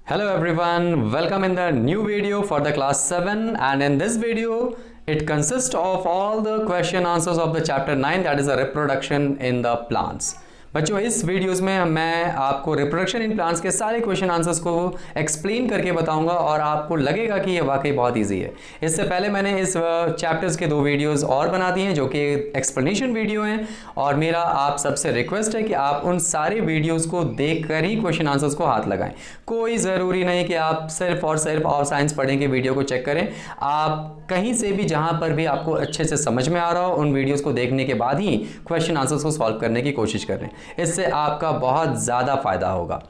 Hello everyone, welcome in the new video for the class 7, and in this video it consists of all the question answers of the chapter 9, that is a reproduction in the plants. बच्चों इस videos में मैं आपको reproduction in plants के सारे question answers को explain करके बताऊंगा और आपको लगेगा कि ये वाकई बहुत इजी है। इससे पहले मैंने इस चैप्टर्स के 2 वीडियोस और बना दिए हैं जो कि एक्सप्लेनेशन वीडियो हैं, और मेरा आप सबसे रिक्वेस्ट है कि आप उन सारे वीडियोस को देखकर ही क्वेश्चन आंसर्स को हाथ लगाएं। कोई ज़रूरी नहीं कि आप सिर्फ और साइंस पढ़ें कि वीडियो को चेक करें। आप कहीं से भी जहाँ पर भी आपको अच्छे से समझ में आ रहा हो उन वीडियोज़ को देखने के बाद ही क्वेश्चन आंसर्स को सॉल्व करने की कोशिश करें, इससे आपका बहुत ज़्यादा फायदा होगा।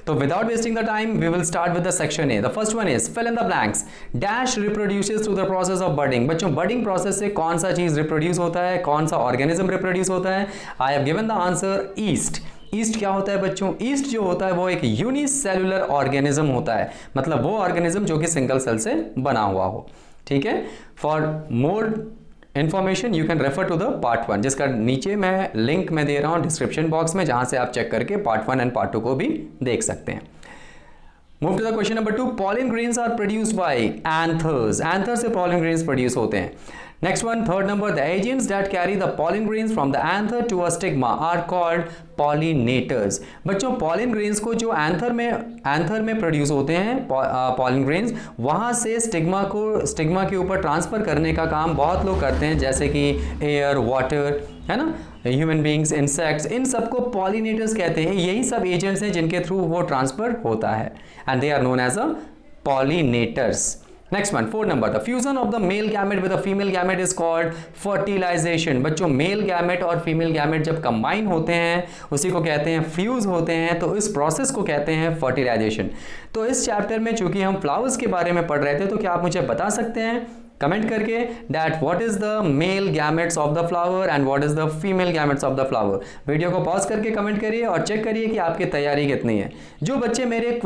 तो without wasting the time we will start with the section A. The first one is fill in the blanks. Dash reproduces through the process of budding. बच्चों बर्डिंग प्रोसेस से कौन सा चीज रिप्रोड्यूस होता है, कौन सा ऑर्गेनिज्म रिप्रोड्यूस होता है? आई have given the answer east. East क्या होता है बच्चों? ईस्ट जो होता है वो एक यूनिसेलुलर ऑर्गेनिज्म होता है, मतलब वो ऑर्गेनिज्म जो कि सिंगल सेल से बना हुआ हो। ठीक है, for more information you can refer to the part 1, जिसका नीचे मैं लिंक में दे रहा हूं डिस्क्रिप्शन बॉक्स में, जहां से आप चेक करके पार्ट 1 एंड पार्ट 2 को भी देख सकते हैं। Move to the question number 2। Pollen grains are produced by anthers. Anther से पॉलिन ग्रेन्स प्रोड्यूस होते हैं। Next one, third number, the agents that carry the pollen grains from the anther to a stigma are called pollinators. बच्चों pollen grains को जो anther में produce होते हैं pollen grains, वहां से स्टिग्मा के ऊपर ट्रांसफर करने का काम बहुत लोग करते हैं, जैसे कि एयर, वाटर, है ना, ह्यूमन बींग्स, इंसेक्ट्स, इन सबको पॉलिनेटर्स कहते हैं। यही सब एजेंट्स हैं जिनके थ्रू वो ट्रांसफर होता है, and they are known as a pollinators. Next one, 4 number, the fusion of the male gamete with the female gamete is called fertilisation. बच्चों मेल गैमेट और फीमेल गैमेट जब कंबाइन होते हैं उसी को कहते हैं फ्यूज होते हैं, तो इस प्रोसेस को कहते हैं फर्टिलाइजेशन। तो इस चैप्टर में चूंकि हम फ्लावर्स के बारे में पढ़ रहे थे, तो क्या आप मुझे बता सकते हैं कमेंट करके that what is the male gametes of the flower and what is the female gametes of the flower? Video को पॉज करके कमेंट करिए और चेक करिए कि आपकी तैयारी कितनी है। जो बच्चे मेरे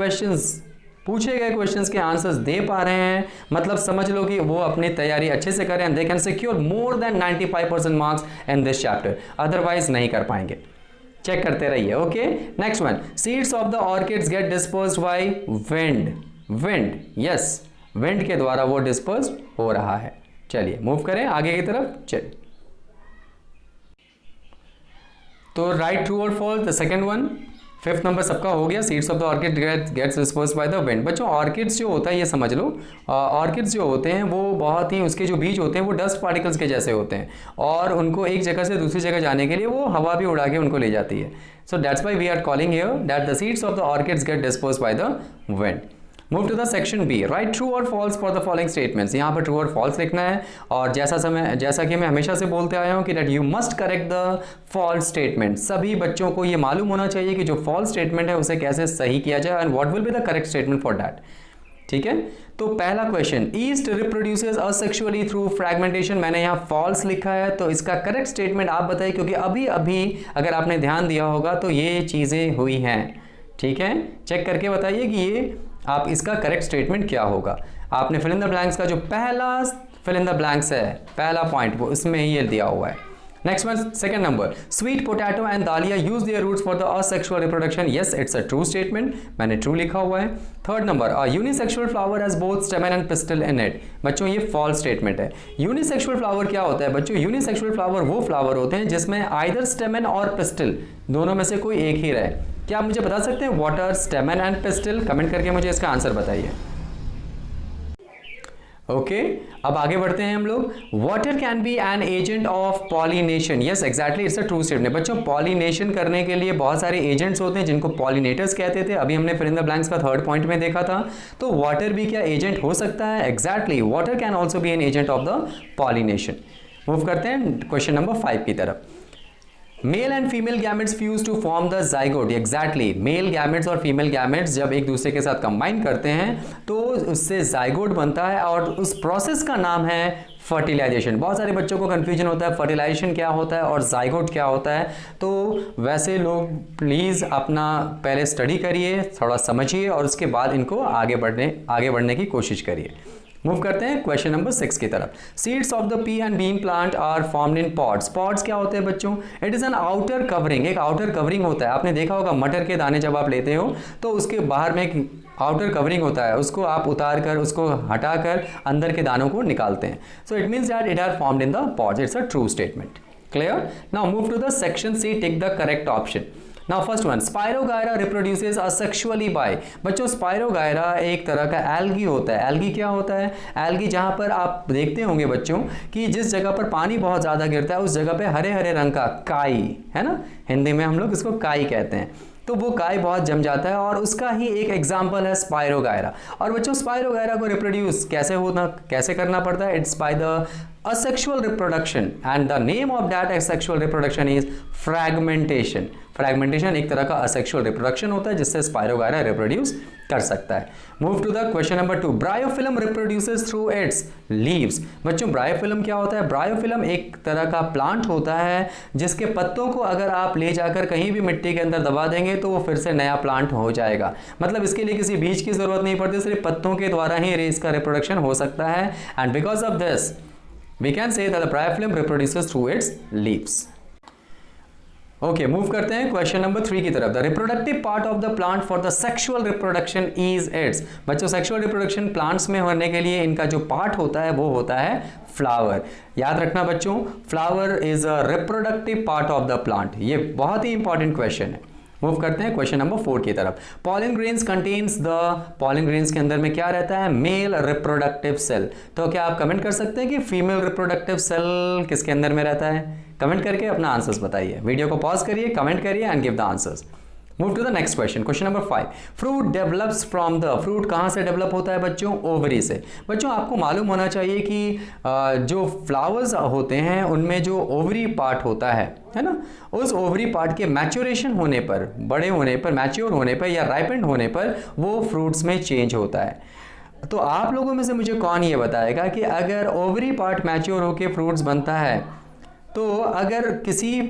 पूछे गए क्वेश्चंस के आंसर्स दे पा रहे हैं, मतलब समझ लो कि वो अपनी तैयारी अच्छे से करें, and they can secure more than 95% marks in this chapter, otherwise नहीं कर पाएंगे। चेक करते रहिए। Okay, next one, seeds of the orchids get dispersed by wind. Wind, yes, wind के द्वारा वो डिस्पर्स हो रहा है। चलिए मूव करें आगे की तरफ। चलिए, तो राइट, ट्रू और false the second one. 5th number सबका हो गया, seeds of the orchid gets dispersed by the wind. बच्चों ऑर्किड्स जो होता है ये समझ लो, ऑर्किड्स जो होते हैं वो बहुत ही, उसके जो बीज होते हैं वो डस्ट पार्टिकल्स के जैसे होते हैं, और उनको एक जगह से दूसरी जगह जाने के लिए वो हवा भी उड़ा के उनको ले जाती है। So that's why we are calling here that the seeds of the orchids get dispersed by the wind. Move to the section B. Write true और false for the following statements. यहाँ पर ट्रू और false लिखना है, और जैसा कि मैं हमेशा से बोलते आया हूँ कि that you must correct the false statement. सभी बच्चों को ये मालूम होना चाहिए कि जो फॉल्स स्टेटमेंट है उसे कैसे सही किया जाए, and what will be the correct statement for that. ठीक है, तो पहला question, east reproduces asexually through fragmentation. मैंने यहाँ फॉल्स लिखा है, तो इसका करेक्ट स्टेटमेंट आप बताइए, क्योंकि अभी अगर आपने ध्यान दिया होगा तो ये चीज़ें हुई हैं। ठीक है, चेक करके बताइए कि ये आप इसका करेक्ट स्टेटमेंट क्या होगा। आपने फिल इन द ब्लैंक्स का जो पहला फिल इन द ब्लैंक्स है, पहला पॉइंट, वो इसमें ये दिया हुआ है। Next one, second number, sweet potato and dahlia use their roots for the asexual reproduction. Yes, it's a true statement, मैंने ट्रू लिखा हुआ है। Third number, a unisexual flower has both stamen and pistil in it. बच्चों ये false statement है। Unisexual flower क्या होता है बच्चों? यूनिसेक्सुअल फ्लावर वो फ्लावर होते हैं जिसमें आइदर स्टेमन और पिस्टल, दोनों में से कोई एक ही रहे। क्या आप मुझे बता सकते हैं what are stamen and pistil? Comment करके मुझे इसका आंसर बताइए। ओके, अब आगे बढ़ते हैं हम लोग। Water can be an agent of pollination. Yes exactly, it's a true statement. बच्चों पॉलिनेशन करने के लिए बहुत सारे एजेंट्स होते हैं जिनको पॉलिनेटर्स कहते थे, अभी हमने फिल इन द ब्लैंक्स का थर्ड पॉइंट में देखा था। तो वाटर भी क्या एजेंट हो सकता है? Exactly, water can also be an agent of the pollination. Move करते हैं क्वेश्चन नंबर 5 की तरफ। Male and female gametes fuse to form the zygote. Exactly, male gametes और फीमेल गैमेट्स जब एक दूसरे के साथ कंबाइन करते हैं तो उससे जाइगोट बनता है, और उस प्रोसेस का नाम है फर्टिलाइजेशन। बहुत सारे बच्चों को कंफ्यूजन होता है फर्टिलाइजेशन क्या होता है और जाइगोट क्या होता है। तो वैसे लोग प्लीज़ अपना पहले स्टडी करिए, थोड़ा समझिए, और उसके बाद इनको आगे बढ़ने की कोशिश करिए। मूव करते हैं क्वेश्चन नंबर 6 की तरफ। Seeds of the pea and bean plant are formed in pods. Pods क्या होते हैं बच्चों? It is an outer covering, एक आउटर कवरिंग होता है। आपने देखा होगा मटर के दाने जब आप लेते हो तो उसके बाहर में एक आउटर कवरिंग होता है, उसको आप उतार कर, उसको हटाकर अंदर के दानों को निकालते हैं। So it means that it are formed in the pods. It's a true statement. Clear? Now move to the section C, tick the correct option. Now first one, Spirogyra reproduces asexually by। बच्चों Spirogyra एक तरह का algae होता है। Algae क्या होता है? Algae जहाँ पर आप देखते होंगे बच्चों कि जिस जगह पर पानी बहुत ज़्यादा गिरता है उस जगह पे हरे हरे रंग का काई है ना, हिंदी में हम लोग इसको काई कहते हैं, तो वो काई बहुत जम जाता है और उसका ही एक एग्जाम्पल है स्पायरोगायरा। और बच्चों स्पायरोगायरा को रिप्रोड्यूस कैसे करना पड़ता है? It's by the asexual reproduction and the name of that asexual reproduction is fragmentation। Fragmentation एक तरह का asexual reproduction होता है जिससे स्पायरोगायरा रिप्रोड्यूस कर सकता है। Move to the question number 2, Bryophyllum reproduces through its leaves. बच्चों ब्रायोफिलम क्या होता है? ब्रायोफिलम एक तरह का प्लांट होता है जिसके पत्तों को अगर आप ले जाकर कहीं भी मिट्टी के अंदर दबा देंगे तो वो फिर से नया प्लांट हो जाएगा। मतलब इसके लिए किसी बीज की जरूरत नहीं पड़ती, सिर्फ पत्तों के द्वारा ही इसका रिप्रोडक्शन हो सकता है। And because of this we can say that the bryophyllum reproduces through its leaves। Okay, move करते हैं क्वेश्चन नंबर 3 की तरफ। The reproductive part of the plant for the sexual reproduction is it's. बच्चों sexual reproduction plants में होने के लिए इनका जो पार्ट होता है वो होता है फ्लावर। याद रखना बच्चों, flower is a reproductive part of the plant. ये बहुत ही इंपॉर्टेंट क्वेश्चन है। मूव करते हैं क्वेश्चन नंबर 4 की तरफ। Pollen grains contains the, pollen grains के अंदर में क्या रहता है? Male reproductive cell. तो क्या आप कमेंट कर सकते हैं कि फीमेल रिप्रोडक्टिव सेल किसके अंदर में रहता है? कमेंट करके अपना आंसर्स बताइए। वीडियो को पॉज करिए, कमेंट करिए and give the answers. Move to the next question, question number 5। Fruit develops from the, fruit कहाँ से डेवलप होता है बच्चों? ओवरी से। बच्चों आपको मालूम होना चाहिए कि जो फ्लावर्स होते हैं उनमें जो ओवरी पार्ट होता है ना, उस ओवरी पार्ट के मैच्योरेशन होने पर, बड़े होने पर, मैच्योर होने पर या राइपेंड होने पर वो फ्रूट्स में चेंज होता है। तो आप लोगों में से मुझे कौन ये बताएगा कि अगर ओवरी पार्ट मैच्योर होकर फ्रूट्स बनता है तो अगर किसी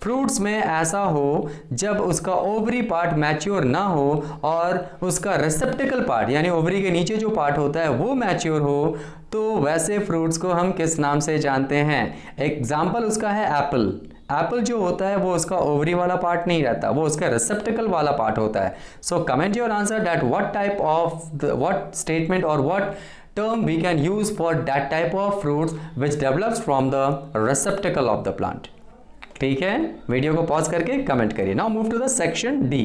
फ्रूट्स में ऐसा हो जब उसका ओवरी पार्ट मैच्योर ना हो और उसका रिसेप्टिकल पार्ट यानी ओवरी के नीचे जो पार्ट होता है वो मैच्योर हो, तो वैसे फ्रूट्स को हम किस नाम से जानते हैं? एग्जाम्पल उसका है एप्पल। एप्पल जो होता है वो उसका ओवरी वाला पार्ट नहीं रहता, वो उसका रिसेप्टिकल वाला पार्ट होता है। So comment your answer that what type of what statement और what term we can use for that type of fruits which develops from the receptacle of the plant। ठीक है, वीडियो को पॉज करके comment करिए। Now move to the section D.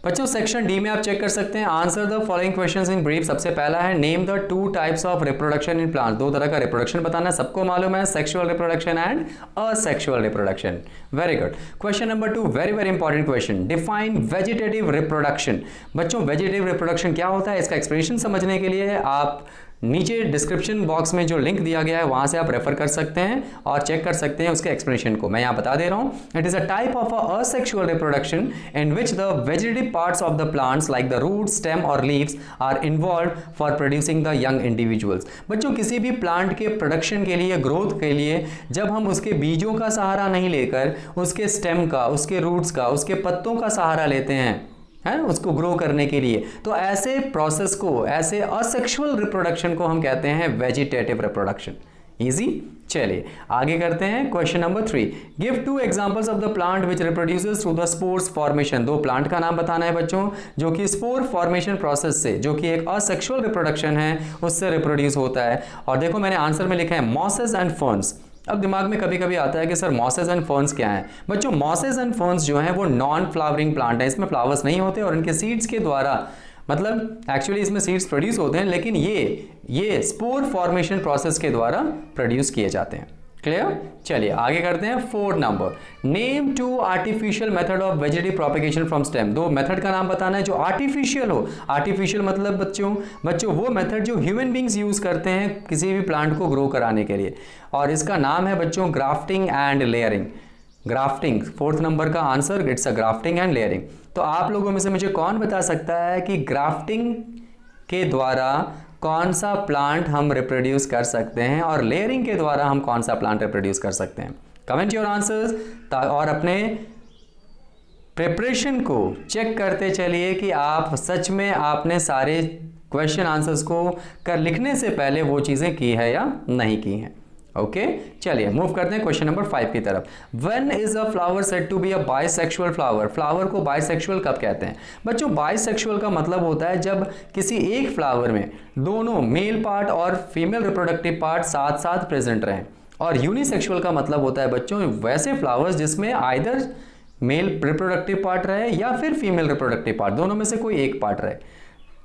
बच्चों section D में आप check कर सकते हैं, answer the following questions in brief. सबसे पहला है name the 2 types of reproduction in plant. 2 तरह का रिप्रोडक्शन बताना, सबको मालूम है, sexual reproduction and asexual reproduction. Very good. Question number 2, very very important question, define vegetative reproduction. बच्चों वेजिटेटिव रिप्रोडक्शन क्या होता है इसका एक्सप्लेनेशन समझने के लिए आप नीचे डिस्क्रिप्शन बॉक्स में जो लिंक दिया गया है वहां से आप रेफर कर सकते हैं और चेक कर सकते हैं उसके एक्सप्लेनेशन को। मैं यहां बता दे रहा हूं, it is a type of a asexual reproduction in which the vegetative parts of the plants like the root, stem और leaves are involve for producing the young individuals. बच्चों किसी भी प्लांट के प्रोडक्शन के लिए, ग्रोथ के लिए, जब हम उसके बीजों का सहारा नहीं लेकर उसके स्टेम का, उसके रूट्स का, उसके पत्तों का सहारा लेते हैं है उसको ग्रो करने के लिए, तो ऐसे प्रोसेस को, ऐसे असेक्सुअल रिप्रोडक्शन को हम कहते हैं वेजिटेटिव रिप्रोडक्शन। इजी। चलिए आगे करते हैं question number 3। Give 2 examples of the plant which reproduces through the spores formation. 2 plant का नाम बताना है बच्चों जो कि स्पोर फॉर्मेशन प्रोसेस से, जो कि एक असेक्सुअल रिप्रोडक्शन है, उससे रिप्रोड्यूस होता है। और देखो मैंने आंसर में लिखा है मॉसेस एंड फर्न्स। अब दिमाग में कभी कभी आता है कि सर मॉसेस एंड फर्न्स क्या है? बच्चों मॉसेस एंड फर्न्स जो हैं वो नॉन फ्लावरिंग प्लांट है, इसमें फ्लावर्स नहीं होते और इनके सीड्स के द्वारा, मतलब एक्चुअली इसमें सीड्स प्रोड्यूस होते हैं लेकिन ये स्पोर फॉर्मेशन प्रोसेस के द्वारा प्रोड्यूस किए जाते हैं। क्लियर? चलिए आगे करते हैं 4 number. Name 2 artificial method of vegetative propagation from stem. 2 method का नाम बताना है जो आर्टिफिशियल हो। आर्टिफिशियल मतलब बच्चों वो मेथड जो ह्यूमन बींग्स यूज करते हैं किसी भी प्लांट को ग्रो कराने के लिए, और इसका नाम है बच्चों grafting and layering. Grafting 4th number का answer, it's a grafting and layering. तो आप लोगों में से मुझे कौन बता सकता है कि ग्राफ्टिंग के द्वारा कौन सा प्लांट हम रिप्रोड्यूस कर सकते हैं और लेयरिंग के द्वारा हम कौन सा प्लांट रिप्रोड्यूस कर सकते हैं? कमेंट योर आंसर्स और अपने प्रिपरेशन को चेक करते चलिए कि आप सच में आपने सारे क्वेश्चन आंसर्स को कर लिखने से पहले वो चीज़ें की है या नहीं की हैं। ओके चलिए मूव करते हैं क्वेश्चन नंबर 5 की तरफ। When is a flower said to be a bisexual flower? Flower को बाइसेक्सुअल कब कहते हैं? बच्चों बाइसेक्सुअल का मतलब होता है जब किसी एक फ्लावर में दोनों मेल पार्ट और फीमेल रिप्रोडक्टिव पार्ट साथ साथ प्रेजेंट रहें। और यूनिसेक्सुअल का मतलब होता है बच्चों वैसे फ्लावर्स जिसमें आइदर मेल रिप्रोडक्टिव पार्ट रहे या फिर फीमेल रिप्रोडक्टिव पार्ट, दोनों में से कोई एक पार्ट रहे।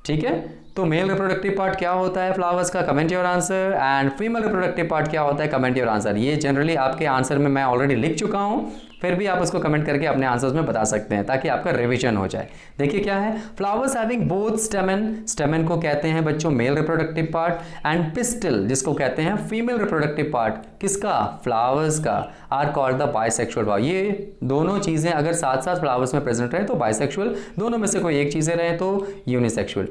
ठीक है, तो मेल रिप्रोडक्टिव पार्ट क्या होता है फ्लावर्स का? Comment your answer. And female reproductive part क्या होता है? Comment your answer. ये जनरली आपके आंसर में मैं ऑलरेडी लिख चुका हूं, फिर भी आप उसको कमेंट करके अपने आंसर्स में बता सकते हैं ताकि आपका रिवीजन हो जाए। देखिए क्या है, flowers having both stamen, stamen को कहते हैं बच्चों male reproductive part, and pistil जिसको कहते हैं फीमेल रिप्रोडक्टिव पार्ट, किसका? फ्लावर्स का, are called the bisexual flower. ये दोनों चीजें अगर साथ साथ फ्लावर्स में प्रेजेंट रहे तो बाइसेक्सुअल, दोनों में से कोई एक चीजें रहे तो यूनिसेक्सुअल।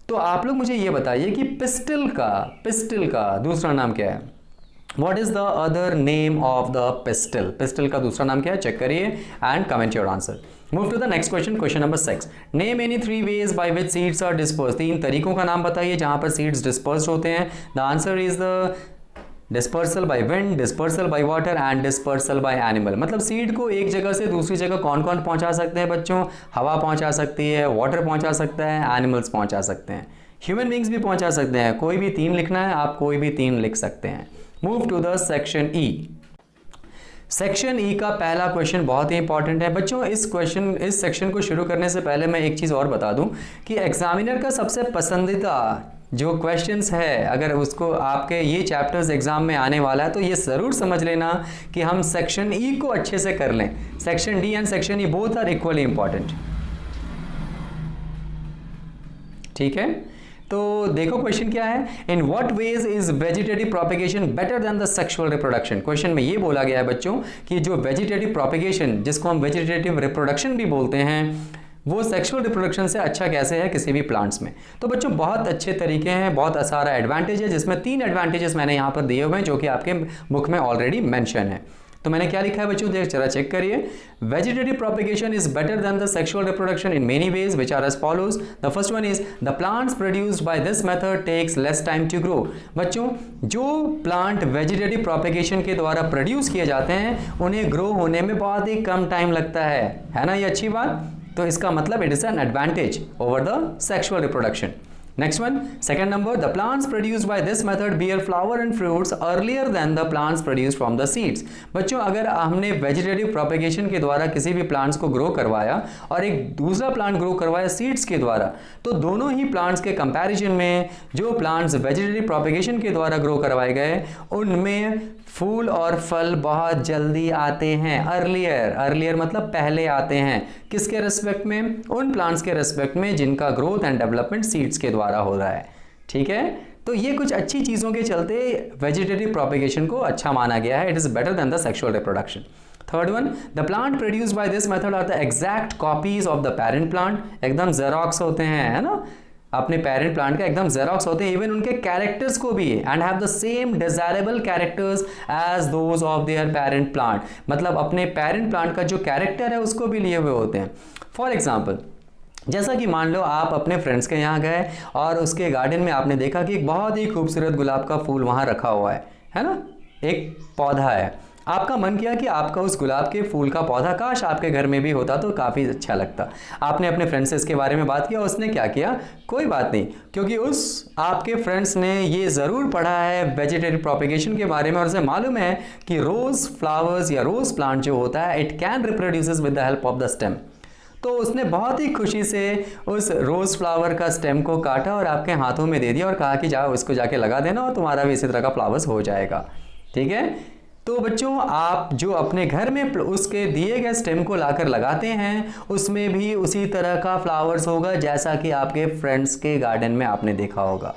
तो आप लोग मुझे ये बताइए कि पिस्टल का दूसरा नाम क्या है? What is the other name of the pistil? Pistil का दूसरा नाम क्या है? चेक करिए and comment your answer. Move to the next question, question number 6। Name any 3 ways by which seeds are dispersed। 3 तरीकों का नाम बताइए जहां पर सीड्स डिस्पर्स होते हैं। The answer is the dispersal by wind, dispersal by water and dispersal by animal. मतलब seed को एक जगह से दूसरी जगह कौन कौन पहुंचा सकते हैं बच्चों? हवा पहुंचा सकती है, वाटर पहुंचा सकता है, एनिमल्स पहुंचा सकते हैं, ह्यूमन बींग्स भी पहुंचा सकते हैं। कोई भी 3 लिखना है, आप कोई भी 3 लिख सकते हैं। Move to the section E. Section E का पहला क्वेश्चन बहुत ही इंपॉर्टेंट है बच्चों। इस सेक्शन को शुरू करने से पहले मैं एक चीज़ और बता दूं कि एग्जामिनर का सबसे पसंदीदा जो क्वेश्चंस है, अगर उसको आपके ये चैप्टर्स एग्जाम में आने वाला है तो ये ज़रूर समझ लेना कि हम सेक्शन ई को अच्छे से कर लें। Section D and section E both are equally important. ठीक है, तो देखो क्वेश्चन क्या है। In what ways is vegetative propagation better than the sexual reproduction? Question में ये बोला गया है बच्चों कि जो वेजिटेटिव प्रोपेगेशन, जिसको हम वेजिटेटिव रिप्रोडक्शन भी बोलते हैं, वो सेक्सुअल रिप्रोडक्शन से अच्छा कैसे है किसी भी प्लांट्स में। तो बच्चों बहुत अच्छे तरीके हैं, बहुत सारा एडवांटेज है, जिसमें 3 एडवांटेजेस मैंने यहाँ पर दिए हुए हैं जो कि आपके बुक में ऑलरेडी मेंशन है। तो मैंने क्या लिखा है बच्चों, जरा चेक करिए। Vegetative propagation is better than the sexual reproduction in many ways which are as follows. The first one is the plants produced by this method takes less time to grow. बच्चों जो plant vegetative propagation के द्वारा produce किए जाते हैं उन्हें grow होने में बहुत ही कम टाइम लगता है ना? ये अच्छी बात। तो इसका मतलब it is an advantage over the sexual reproduction. Next one, second number, the plants produced by this method bear flower and fruits earlier than the plants produced from the seeds। बच्चों अगर हमने वेजिटेटिव प्रोपेगेशन के द्वारा किसी भी plants को grow करवाया और एक दूसरा प्लांट ग्रो करवाया सीड्स के द्वारा, तो दोनों ही प्लांट्स के कंपैरिजन में जो प्लांट्स वेजिटेटिव प्रोपेगेशन के द्वारा ग्रो करवाए गए उनमें फूल और फल बहुत जल्दी आते हैं। अर्लियर मतलब पहले आते हैं। किसके रेस्पेक्ट में? उन प्लांट्स के रेस्पेक्ट में जिनका ग्रोथ एंड डेवलपमेंट सीड्स के द्वारा हो रहा है। ठीक है, तो ये कुछ अच्छी चीज़ों के चलते वेजिटेटिव प्रोपेगेशन को अच्छा माना गया है। It is better than the sexual reproduction. Third one, the plant produced by this method are the exact copies of the parent plant. एकदम जेरोक्स होते हैं, है ना? अपने पेरेंट प्लांट का एकदम जेरोक्स होते हैं, इवन उनके कैरेक्टर्स को भी, and have the same desirable characters as those of their parent plant. मतलब अपने पेरेंट प्लांट का जो कैरेक्टर है उसको भी लिए हुए होते हैं। फॉर एग्जाम्पल, जैसा कि मान लो आप अपने फ्रेंड्स के यहाँ गए और उसके गार्डन में आपने देखा कि एक बहुत ही खूबसूरत गुलाब का फूल वहाँ रखा हुआ है ना? एक पौधा है। आपका मन किया कि आपका उस गुलाब के फूल का पौधा काश आपके घर में भी होता तो काफ़ी अच्छा लगता। आपने अपने फ्रेंड से इसके बारे में बात किया, उसने क्या किया? कोई बात नहीं, क्योंकि उस आपके फ्रेंड्स ने ये ज़रूर पढ़ा है वेजिटेटिव प्रोपेगेशन के बारे में और उसे मालूम है कि रोज़ फ्लावर्स या रोज़ प्लांट जो होता है it can reproduces with the help of the stem. तो उसने बहुत ही खुशी से उस रोज़ फ्लावर का स्टेम को काटा और आपके हाथों में दे दिया और कहा कि जाओ इसको जाके लगा देना और तुम्हारा भी इसी तरह का फ्लावर्स हो जाएगा। ठीक है, तो बच्चों आप जो अपने घर में उसके दिए गए स्टेम को लाकर लगाते हैं उसमें भी उसी तरह का फ्लावर्स होगा जैसा कि आपके फ्रेंड्स के गार्डन में आपने देखा होगा।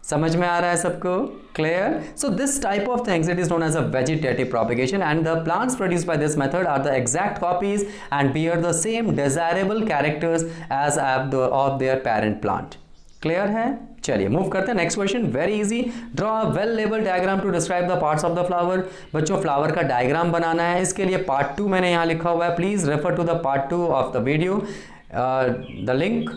समझ में आ रहा है सबको? Clear? So this type of things it is known as a vegetative propagation and the plants produced by this method are the exact copies and bear the same desirable characters as of their parent plant. Clear है? चलिए move करते हैं next question. Very easy, draw a well labelled diagram to describe the parts of the flower. बच्चों flower का diagram बनाना है, इसके लिए पार्ट 2 मैंने यहाँ लिखा हुआ है। Please refer to the part 2 of the video. The link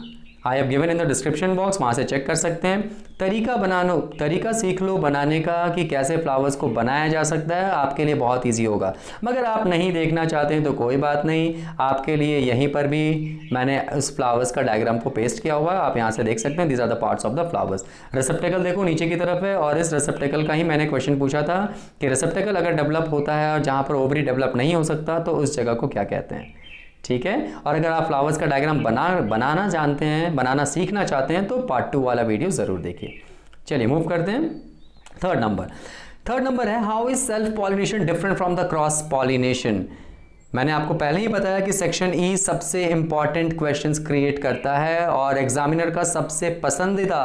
I have given in the description box, वहाँ से चेक कर सकते हैं। तरीका सीख लो बनाने का कि कैसे फ्लावर्स को बनाया जा सकता है, आपके लिए बहुत ईजी होगा। मगर आप नहीं देखना चाहते हैं तो कोई बात नहीं, आपके लिए यहीं पर भी मैंने उस फ्लावर्स का डायग्राम को पेस्ट किया हुआ है, आप यहाँ से देख सकते हैं। These are the parts of the flowers. Receptacle देखो नीचे की तरफ है, और इस रिसेप्टेकल का ही मैंने क्वेश्चन पूछा था कि रिसेप्टेकल अगर डेवलप होता है और जहाँ पर ओवरी डेवलप नहीं हो सकता तो उस जगह को क्या कहते हैं, ठीक है। और अगर आप फ्लावर्स का डायग्राम बनाना जानते हैं, बनाना सीखना चाहते हैं तो पार्ट 2 वाला वीडियो ज़रूर देखिए। चलिए मूव करते हैं। थर्ड नंबर है how is self pollination different from the cross pollination. मैंने आपको पहले ही बताया कि सेक्शन ई सबसे इंपॉर्टेंट क्वेश्चंस क्रिएट करता है और एग्जामिनर का सबसे पसंदीदा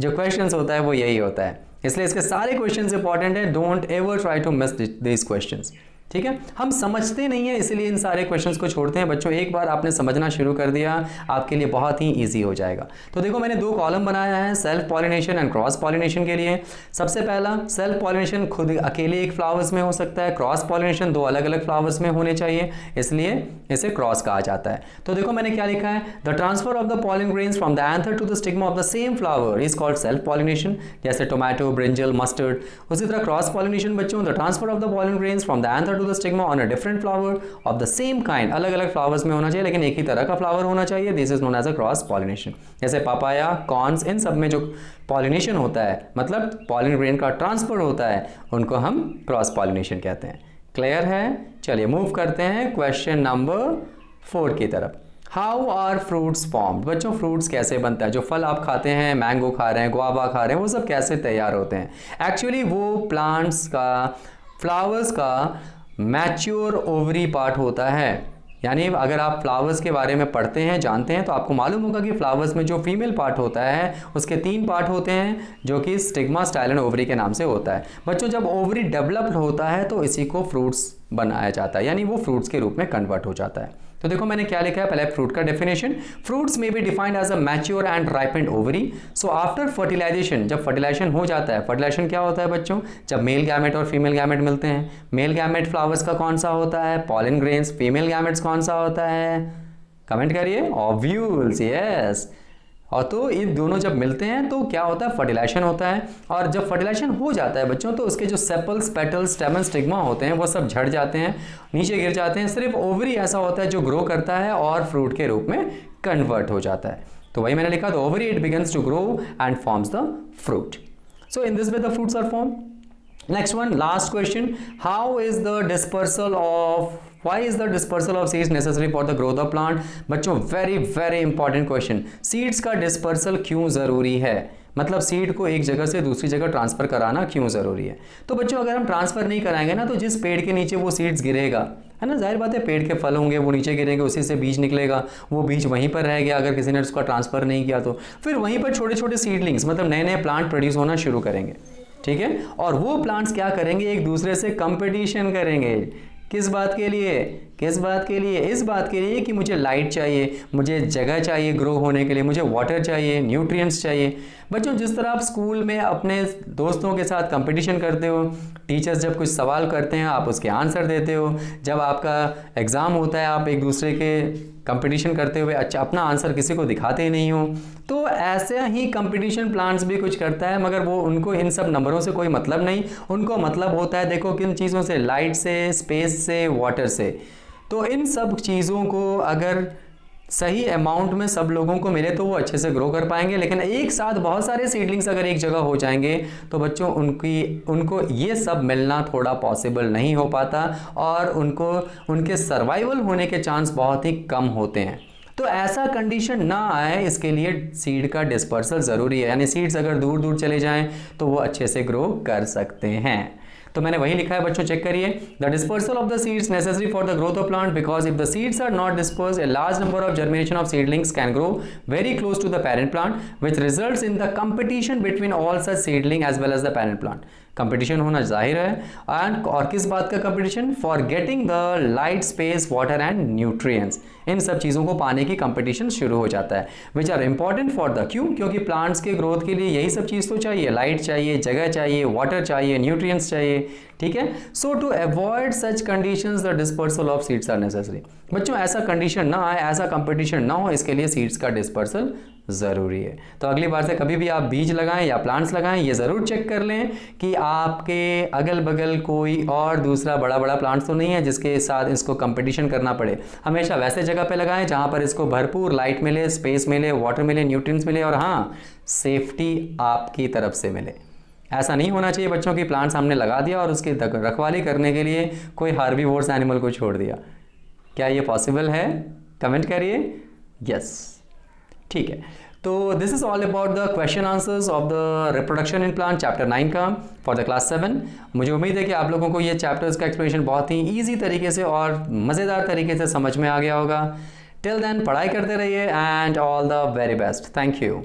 जो क्वेश्चंस होता है वो यही होता है, इसलिए इसके सारे क्वेश्चंस इंपॉर्टेंट है। Don't ever try to miss this questions, ठीक है। हम समझते नहीं है इसलिए इन सारे क्वेश्चंस को छोड़ते हैं। बच्चों एक बार आपने समझना शुरू कर दिया आपके लिए बहुत ही इजी हो जाएगा। तो देखो मैंने 2 कॉलम बनाया है self pollination and cross pollination के लिए। सबसे पहला सेल्फ पॉलिनेशन खुद अकेले एक फ्लावर्स में हो सकता है, क्रॉस पॉलिनेशन 2 अलग अलग फ्लावर्स में होने चाहिए, इसलिए इसे क्रॉस कहा जाता है। तो देखो मैंने क्या लिखा है, the transfer of the pollen grains from the anther to the stigma of the same flower is called self pollination, जैसे टोमेटो, ब्रिंजल, मस्टर्ड। उसी तरह क्रॉस पॉलिनेशन बच्चों, the transfer of the pollen grains from the anther to the stigma on a different flower of the same kind, अलग अलग flowers में होना चाहिए लेकिन एक ही तरह का फ्लावर होना चाहिए, this is known as a cross pollination. जैसे पापाया, कॉर्न्स, इन सब में जो पॉलिनेशन होता है मतलब पॉलिन ग्रेन का ट्रांसफर होता है उनको हम क्रॉस पॉलिनेशन कहते हैं। क्लियर है? चलिए मूव करते हैं क्वेश्चन नंबर 4 की तरफ। How are fruits formed. बच्चों फ्रूट्स कैसे बनता है, जो फल आप खाते हैं, मैंगो खा रहे हैं, गुआवा खा रहे हैं, वो सब कैसे तैयार होते हैं। एक्चुअली वो प्लांट्स का, फ्लावर्स का मैच्योर ओवरी पार्ट होता है। यानी अगर आप फ्लावर्स के बारे में पढ़ते हैं, जानते हैं, तो आपको मालूम होगा कि फ्लावर्स में जो फीमेल पार्ट होता है उसके 3 पार्ट होते हैं जो कि स्टिग्मा, स्टाइल एंड ओवरी के नाम से होता है। बच्चों जब ओवरी डेवलप्ड होता है तो इसी को फ्रूट्स बनाया जाता है, यानी वो फ्रूट्स के रूप में कन्वर्ट हो जाता है। तो देखो मैंने क्या लिखा है, पहले फ्रूट का definition. Fruits may be defined as a mature and ripened ovary. So after fertilization, जब फर्टिलाइजेशन हो जाता है, फर्टिलाइजेशन क्या होता है बच्चों, जब मेल गैमेट और फीमेल गैमेट मिलते हैं। मेल गैमेट फ्लावर्स का कौन सा होता है, पॉलिन ग्रेन्स। फीमेल गैमेट्स कौन सा होता है, कमेंट करिए, ओव्यूल्स, यस। और तो ये दोनों जब मिलते हैं तो क्या होता है, फर्टिलाइजेशन होता है। और जब फर्टिलाइजेशन हो जाता है बच्चों तो उसके जो सेपल्स, पेटल्स, स्टेमन, स्टिग्मा होते हैं वो सब झड़ जाते हैं, नीचे गिर जाते हैं। सिर्फ ओवरी ऐसा होता है जो ग्रो करता है और फ्रूट के रूप में कन्वर्ट हो जाता है। तो वही मैंने लिखा, the ovary it begins to grow and forms the fruit. So in this way the fruits are formed. Next one, last question. How is the dispersal of, why is the dispersal of seeds necessary for the growth of plant? बच्चों very important question. Seeds का dispersal क्यों ज़रूरी है, मतलब seed को एक जगह से दूसरी जगह ट्रांसफर कराना क्यों ज़रूरी है। तो बच्चों अगर हम ट्रांसफर नहीं कराएंगे ना तो जिस पेड़ के नीचे वो सीड्स गिरेगा, है ना, जाहिर बात है पेड़ के फल होंगे वो नीचे गिरेंगे, उसी से बीज निकलेगा, वो बीज वहीं पर रह गया अगर किसी ने उसका ट्रांसफर नहीं किया तो फिर वहीं पर छोटे छोटे सीडलिंग्स, मतलब नए नए प्लांट प्रोड्यूस होना शुरू करेंगे, ठीक है। और वो प्लांट्स क्या करेंगे, एक दूसरे से कंपटीशन करेंगे। किस बात के लिए, किस बात के लिए, इस बात के लिए कि मुझे लाइट चाहिए, मुझे जगह चाहिए ग्रो होने के लिए, मुझे वाटर चाहिए, न्यूट्रिएंट्स चाहिए। बच्चों जिस तरह आप स्कूल में अपने दोस्तों के साथ कंपटीशन करते हो, टीचर्स जब कुछ सवाल करते हैं आप उसके आंसर देते हो, जब आपका एग्ज़ाम होता है आप एक दूसरे के कंपटीशन करते हुए अच्छा अपना आंसर किसी को दिखाते ही नहीं हो, तो ऐसे ही कंपटीशन प्लांट्स भी कुछ करता है, मगर वो उनको इन सब नंबरों से कोई मतलब नहीं, उनको मतलब होता है देखो किन चीज़ों से, लाइट से, स्पेस से, वाटर से। तो इन सब चीज़ों को अगर सही अमाउंट में सब लोगों को मिले तो वो अच्छे से ग्रो कर पाएंगे, लेकिन एक साथ बहुत सारे सीडलिंग्स अगर एक जगह हो जाएंगे तो बच्चों उनको ये सब मिलना थोड़ा पॉसिबल नहीं हो पाता और उनको उनके सर्वाइवल होने के चांस बहुत ही कम होते हैं। तो ऐसा कंडीशन ना आए इसके लिए सीड का डिस्पर्सल ज़रूरी है, यानी सीड्स अगर दूर दूर चले जाएं तो वो अच्छे से ग्रो कर सकते हैं। तो मैंने वही लिखा है बच्चों, चेक करिए, the dispersal of the seeds necessary for the growth of plant, because if the seeds are not dispersed, a large number of germination of seedlings can grow very close to the parent plant, which results in the competition between all such seedling as well as the parent plant. Competition होना जाहिर है, and और किस बात का competition, for getting the light, space, water and nutrients, इन सब चीज़ों को पाने की कंपटीशन शुरू हो जाता है, which are important for the, क्यों, क्योंकि प्लांट्स के ग्रोथ के लिए यही सब चीज़ तो चाहिए, लाइट चाहिए, जगह चाहिए, वाटर चाहिए, न्यूट्रिएंट्स चाहिए, ठीक है। So to avoid such conditions the dispersal of seeds are necessary. बच्चों ऐसा कंडीशन ना आए, ऐसा कंपटीशन ना हो, इसके लिए सीड्स का डिस्पर्सल ज़रूरी है। तो अगली बार से कभी भी आप बीज लगाएं या प्लांट्स लगाएं, ये ज़रूर चेक कर लें कि आपके अगल बगल कोई और दूसरा बड़ा बड़ा प्लांट्स तो नहीं है जिसके साथ इसको कंपटीशन करना पड़े। हमेशा वैसे जगह पे लगाएं जहाँ पर इसको भरपूर लाइट मिले, स्पेस मिले, वाटर मिले, न्यूट्रिएंट्स मिले और हाँ, सेफ्टी आपकी तरफ से मिले। ऐसा नहीं होना चाहिए बच्चों की प्लांट्स हमने लगा दिया और उसकी रखवाली करने के लिए कोई हार्बीवोर्स एनिमल को छोड़ दिया। क्या ये पॉसिबल है? कमेंट करिए। यस, ठीक है। तो this is all about the question answers of the reproduction in plant chapter 9 का फॉर द क्लास 7। मुझे उम्मीद है कि आप लोगों को ये चैप्टर्स का एक्सप्लेनेशन बहुत ही ईजी तरीके से और मज़ेदार तरीके से समझ में आ गया होगा। टिल देन पढ़ाई करते रहिए and all the very best. Thank you.